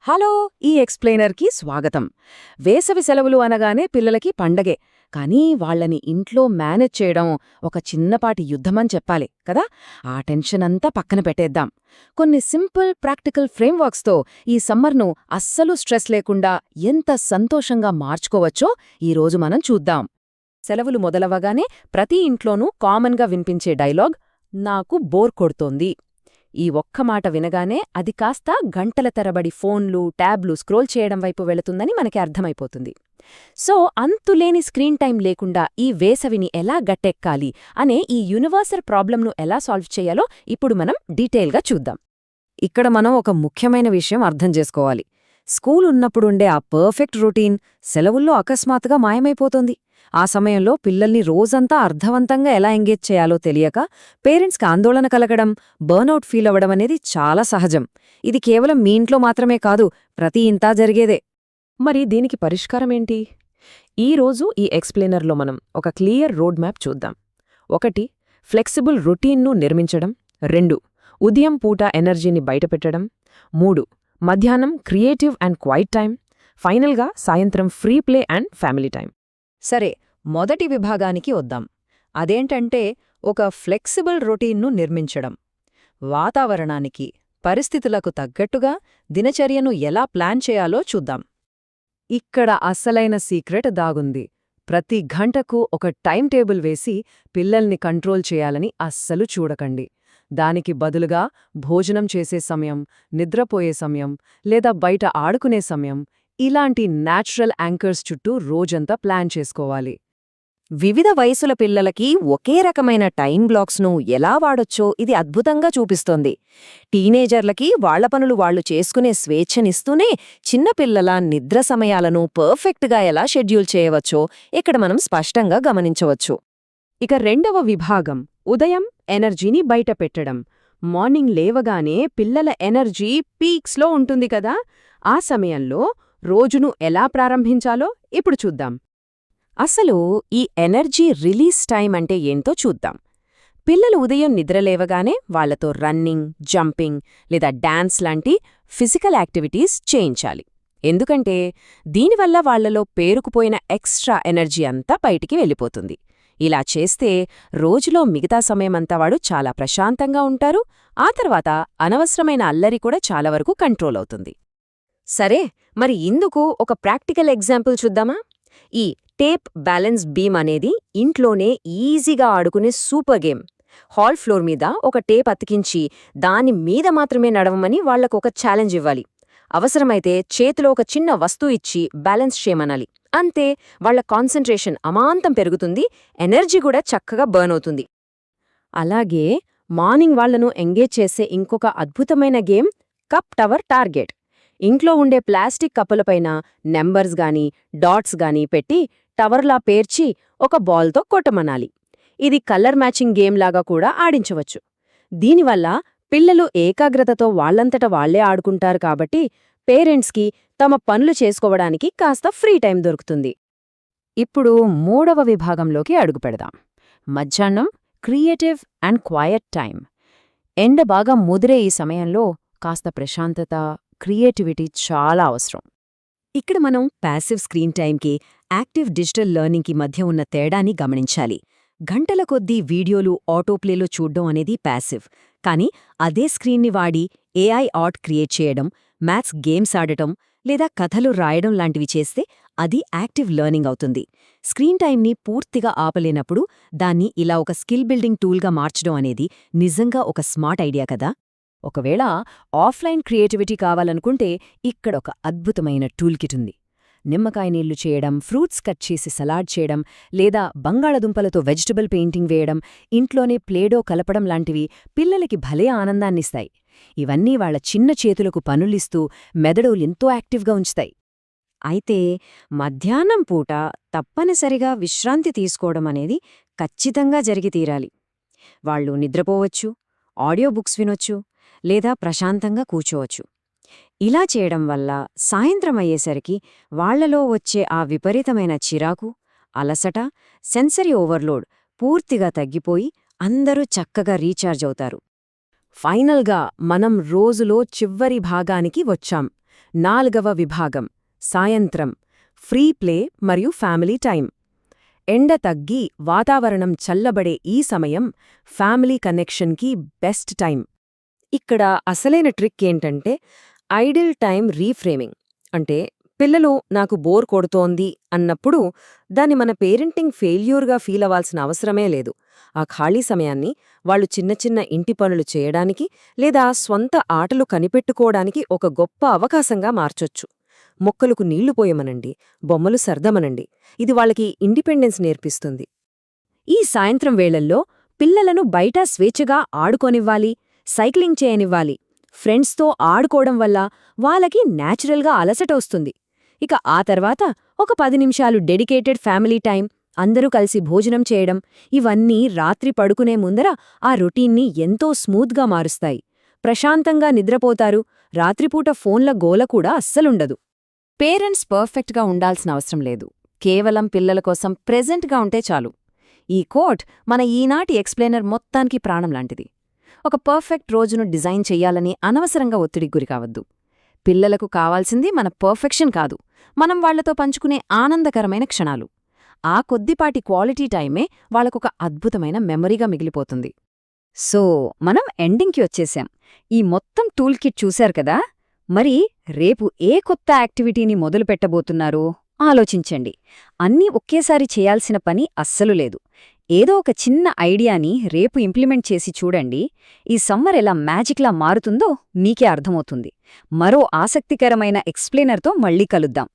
Hello! ఈ ఎక్స్‌ప్లెయినర్‌కి స్వాగతం. వేసవి సెలవులు అనగానే పిల్లలకి పండగే. కానీ వాళ్ళని ఇంట్లో మేనేజ్ చేయడం ఒక చిన్నపాటి యుద్ధమని చెప్పాలి కదా! ఆ టెన్షనంతా పక్కన పెట్టేద్దాం. కొన్ని సింపుల్, ప్రాక్టికల్ ఫ్రేమ్‌వర్క్స్‌తో ఈ సమ్మర్‌ను అస్సలు స్ట్రెస్ లేకుండా ఎంత సంతోషంగా మార్చుకోవచ్చో ఈరోజు మనం చూద్దాం. సెలవులు మొదలవగానే ప్రతి ఇంట్లోనూ కామన్‌గా వినిపించే డైలాగ్ "నాకు బోర్ కొడుతోంది." ఈ ఒక్క మాట వినగానే అది కాస్త గంటల తరబడి ఫోన్లు, ట్యాబ్లు స్క్రోల్ చేయడం వైపు వెళుతుందని మనకి అర్థమైపోతుంది. సో, అంతులేని స్క్రీన్ టైం లేకుండా ఈ వేసవిని ఎలా గట్టెక్కాలి అనే ఈ యూనివర్సల్ ప్రాబ్లంను ఎలా సాల్వ్ చేయాలో ఇప్పుడు మనం డీటెయిల్గా చూద్దాం. ఇక్కడ మనం ఒక ముఖ్యమైన విషయం అర్థం చేసుకోవాలి. స్కూల్ ఉన్నప్పుడుండే ఆ పర్ఫెక్ట్ రొటీన్ సెలవుల్లో అకస్మాత్తుగా మాయమైపోతోంది. ఆ సమయంలో పిల్లల్ని రోజంతా అర్థవంతంగా ఎలా ఎంగేజ్ చేయాలో తెలియక పేరెంట్స్కి ఆందోళన కలగడం, బర్నౌట్ ఫీల్ అవ్వడం అనేది చాలా సహజం. ఇది కేవలం మీ ఇంట్లో మాత్రమే కాదు, ప్రతి ఇంటా జరిగేదే. మరి దీనికి పరిష్కారమేంటి? ఈరోజు ఈ ఎక్స్‌ప్లెయినర్‌లో మనం ఒక క్లియర్ రోడ్ మ్యాప్ చూద్దాం. 1. ఫ్లెక్సిబుల్ రొటీన్‌ను నిర్మించడం. 2. ఉదయం పూట ఎనర్జీని బయటపెట్టడం. 3. మధ్యాహ్నం క్రియేటివ్ అండ్ క్వైట్ టైం. ఫైనల్గా సాయంత్రం free play and family time. సరే, మొదటి విభాగానికి వద్దాం. అదేంటంటే ఒక ఫ్లెక్సిబుల్ రొటీన్ను నిర్మించడం. వాతావరణానికి, పరిస్థితులకు తగ్గట్టుగా దినచర్యను ఎలా ప్లాన్ చేయాలో చూద్దాం. ఇక్కడ అస్సలైన సీక్రెట్ దాగుంది. ప్రతి గంటకు ఒక టైం టేబుల్ వేసి పిల్లల్ని కంట్రోల్ చేయాలని అస్సలు చూడకండి. దానికి బదులుగా భోజనం చేసే సమయం, నిద్రపోయే సమయం లేదా బయట ఆడుకునే సమయం ఇలాంటి న్యాచురల్ యాంకర్స్ చుట్టూ రోజంతా ప్లాన్ చేసుకోవాలి. వివిధ వయసుల పిల్లలకి ఒకే రకమైన టైం బ్లాక్స్ను ఎలా వాడొచ్చో ఇది అద్భుతంగా చూపిస్తోంది. టీనేజర్లకి వాళ్ల పనులు వాళ్లు చేసుకునే స్వేచ్ఛనిస్తూనే చిన్నపిల్లల నిద్ర సమయాలను పర్ఫెక్ట్గా ఎలా షెడ్యూల్ చేయవచ్చో ఇక్కడ మనం స్పష్టంగా గమనించవచ్చు. ఇక రెండవ విభాగం ఉదయం ఎనర్జీని బయటపెట్టడం. మార్నింగ్ లేవగానే పిల్లల ఎనర్జీ పీక్స్లో ఉంటుంది కదా, ఆ సమయంలో రోజును ఎలా ప్రారంభించాలో ఇప్పుడు చూద్దాం. అసలు ఈ ఎనర్జీ రిలీజ్ టైం అంటే ఏంటో చూద్దాం. పిల్లలు ఉదయం నిద్రలేవగానే వాళ్లతో రన్నింగ్, జంపింగ్ లేదా డాన్స్ లాంటి ఫిజికల్ యాక్టివిటీస్ చేయించాలి. ఎందుకంటే దీనివల్ల వాళ్లలో పేరుకుపోయిన ఎక్స్ట్రా ఎనర్జీ అంతా బయటికి వెళ్ళిపోతుంది. ఇలా చేస్తే రోజులో మిగతా సమయమంతా వాడు చాలా ప్రశాంతంగా ఉంటారు. ఆ తర్వాత అనవసరమైన అల్లరి కూడా చాలా వరకు కంట్రోల్ అవుతుంది. సరే, మరి ఇందుకు ఒక ప్రాక్టికల్ ఎగ్జాంపుల్ చూద్దామా? ఈ టేప్ బ్యాలెన్స్ బీమ్ అనేది ఇంట్లోనే ఈజీగా ఆడుకునే సూపర్ గేమ్. హాల్ ఫ్లోర్ మీద ఒక టేప్ అతికించి దాని మీద మాత్రమే నడవమని వాళ్లకొక ఛాలెంజ్ ఇవ్వాలి. అవసరమైతే చేతిలో ఒక చిన్న వస్తువు ఇచ్చి బ్యాలెన్స్ చేయమనాలి. అంతే, వాళ్ల కాన్సంట్రేషన్ అమాంతం పెరుగుతుంది, ఎనర్జీ కూడా చక్కగా బర్న్ అవుతుంది. అలాగే మార్నింగ్ వాళ్లను ఎంగేజ్ చేసే ఇంకొక అద్భుతమైన గేమ్ కప్ టవర్ టార్గెట్. ఇంట్లో ఉండే ప్లాస్టిక్ కప్పులపైన నెంబర్స్ గానీ, డాట్స్ గానీ పెట్టి టవర్లా పేర్చి ఒక బాల్తో కొట్టమనాలి. ఇది కలర్ మ్యాచింగ్ గేమ్లాగా కూడా ఆడించవచ్చు. దీనివల్ల పిల్లలు ఏకాగ్రతతో వాళ్లంతట వాళ్లే ఆడుకుంటారు కాబట్టి పేరెంట్స్కి తమ పనులు చేసుకోవడానికి కాస్త ఫ్రీ టైం దొరుకుతుంది. ఇప్పుడు మూడవ విభాగంలోకి అడుగుపెడదాం. మధ్యాహ్నం క్రియేటివ్ అండ్ క్వైట్ టైం. ఎండ బాగా ముదిరే ఈ సమయంలో కాస్త ప్రశాంతత, క్రియేటివిటీ చాలా అవసరం. ఇక్కడ మనం ప్యాసివ్ స్క్రీన్ టైంకి, యాక్టివ్ డిజిటల్ లెర్నింగ్కి మధ్య ఉన్న తేడాని గమనించాలి. గంటల కొద్దీ వీడియోలు ఆటోప్లేలో చూడ్డం అనేది ప్యాసివ్. కానీ అదే స్క్రీన్ని వాడి ఏఐ ఆర్ట్ క్రియేట్ చేయడం, మ్యాథ్స్ గేమ్స్ ఆడటం లేదా కథలు రాయడం లాంటివి చేస్తే అది యాక్టివ్ లెర్నింగ్ అవుతుంది. స్క్రీన్ టైంని పూర్తిగా ఆపలేనప్పుడు దాన్ని ఇలా ఒక స్కిల్ బిల్డింగ్ టూల్గా మార్చడం అనేది నిజంగా ఒక స్మార్ట్ ఐడియా కదా. ఒకవేళ ఆఫ్లైన్ క్రియేటివిటీ కావాలనుకుంటే ఇక్కడొక అద్భుతమైన టూల్ కిట్ ఉంది. నిమ్మకాయ నీళ్లు చేయడం, ఫ్రూట్స్ కట్ చేసి సలాడ్ చేయడం లేదా బంగాళదుంపలతో వెజిటబుల్ పెయింటింగ్ వేయడం, ఇంట్లోనే ప్లేడో కలపడం లాంటివి పిల్లలకి భలే ఆనందాన్నిస్తాయి. ఇవన్నీ వాళ్ల చిన్న చేతులకు పనులిస్తూ మెదడు ఎంతో యాక్టివ్గా ఉంచుతాయి. అయితే మధ్యాహ్నం పూట తప్పనిసరిగా విశ్రాంతి తీసుకోవడం అనేది ఖచ్చితంగా జరిగి తీరాలి. వాళ్లు నిద్రపోవచ్చు, ఆడియో బుక్స్ వినొచ్చు లేదా ప్రశాంతంగా కూర్చోవచ్చు. ఇలా చేయడం వల్ల సాయంత్రం అయ్యేసరికి వాళ్లలో వచ్చే ఆ విపరీతమైన చిరాకు, అలసట, సెన్సరీ ఓవర్లోడ్ పూర్తిగా తగ్గిపోయి అందరూ చక్కగా రీఛార్జ్ అవుతారు. ఫైనల్గా మనం రోజులో చివరి భాగానికి వచ్చాం. 4వ విభాగం సాయంత్రం ఫ్రీ ప్లే మరియు ఫ్యామిలీ టైం. ఎండ తగ్గి వాతావరణం చల్లబడే ఈ సమయం ఫ్యామిలీ కనెక్షన్కి బెస్ట్ టైం. ఇక్కడ అసలైన ట్రిక్ ఏంటంటే ఐడిల్ టైం రీఫ్రేమింగ్. అంటే పిల్లలు నాకు బోర్ కొడుతోంది అన్నప్పుడు దాన్ని మన పేరెంటింగ్ ఫెయిల్యూర్గా ఫీల్ అవ్వాల్సిన అవసరమే లేదు. ఆ ఖాళీ సమయాన్ని వాళ్ళు చిన్న చిన్న ఇంటి పనులు చేయడానికి లేదా స్వంత ఆటలు కనిపెట్టుకోవడానికి ఒక గొప్ప అవకాశంగా మార్చొచ్చు. మొక్కలకు నీళ్లు పోయమనండి, బొమ్మలు సర్దమనండి. ఇది వాళ్ళకి ఇండిపెండెన్స్ నేర్పిస్తుంది. ఈ సాయంత్రం వేళల్లో పిల్లలను బయట స్వేచ్ఛగా ఆడుకోనివ్వాలి, సైక్లింగ్ చేయనివ్వాలి. ఫ్రెండ్స్తో ఆడుకోవడం వల్ల వాళ్ళకి నేచురల్గా అలసట వస్తుంది. ఇక ఆ తర్వాత ఒక 10 నిమిషాలు డెడికేటెడ్ ఫ్యామిలీ టైం, అందరూ కలిసి భోజనం చేయడం, ఇవన్నీ రాత్రి పడుకునే ముందర ఆ రొటీన్ని ఎంతో స్మూత్గా మారుస్తాయి. ప్రశాంతంగా నిద్రపోతారు. రాత్రిపూట ఫోన్ల గోల కూడా అస్సలుండదు. పేరెంట్స్ పర్ఫెక్ట్గా ఉండాల్సిన అవసరం లేదు. కేవలం పిల్లల కోసం ప్రెజెంట్గా ఉంటే చాలు. ఈ కోట్ మన ఈనాటి ఎక్స్ప్లెయినర్ మొత్తానికి ప్రాణం లాంటిది. ఒక పర్ఫెక్ట్ రోజును డిజైన్ చెయ్యాలని అనవసరంగా ఒత్తిడికి గురికావద్దు. పిల్లలకు కావాల్సింది మన పర్ఫెక్షన్ కాదు, మనం వాళ్లతో పంచుకునే ఆనందకరమైన క్షణాలు. ఆ కొద్దిపాటి క్వాలిటీ టైమే వాళ్ళకొక అద్భుతమైన మెమరీగా మిగిలిపోతుంది. సో మనం ఎండింగ్కి వచ్చేసాం. ఈ మొత్తం టూల్ కిట్ చూశారు కదా. మరి రేపు ఏ కొత్త యాక్టివిటీని మొదలు పెట్టబోతున్నారో ఆలోచించండి. అన్నీ ఒకేసారి చేయాల్సిన పని అస్సలు లేదు. ఏదో ఒక చిన్న ఐడియాని రేపు ఇంప్లిమెంట్ చేసి చూడండి. ఈ సమ్మర్ ఎలా మ్యాజిక్లా మారుతుందో మీకే అర్థమవుతుంది. మరో ఆసక్తికరమైన ఎక్స్ప్లెయినర్తో మళ్ళీ కలుద్దాం.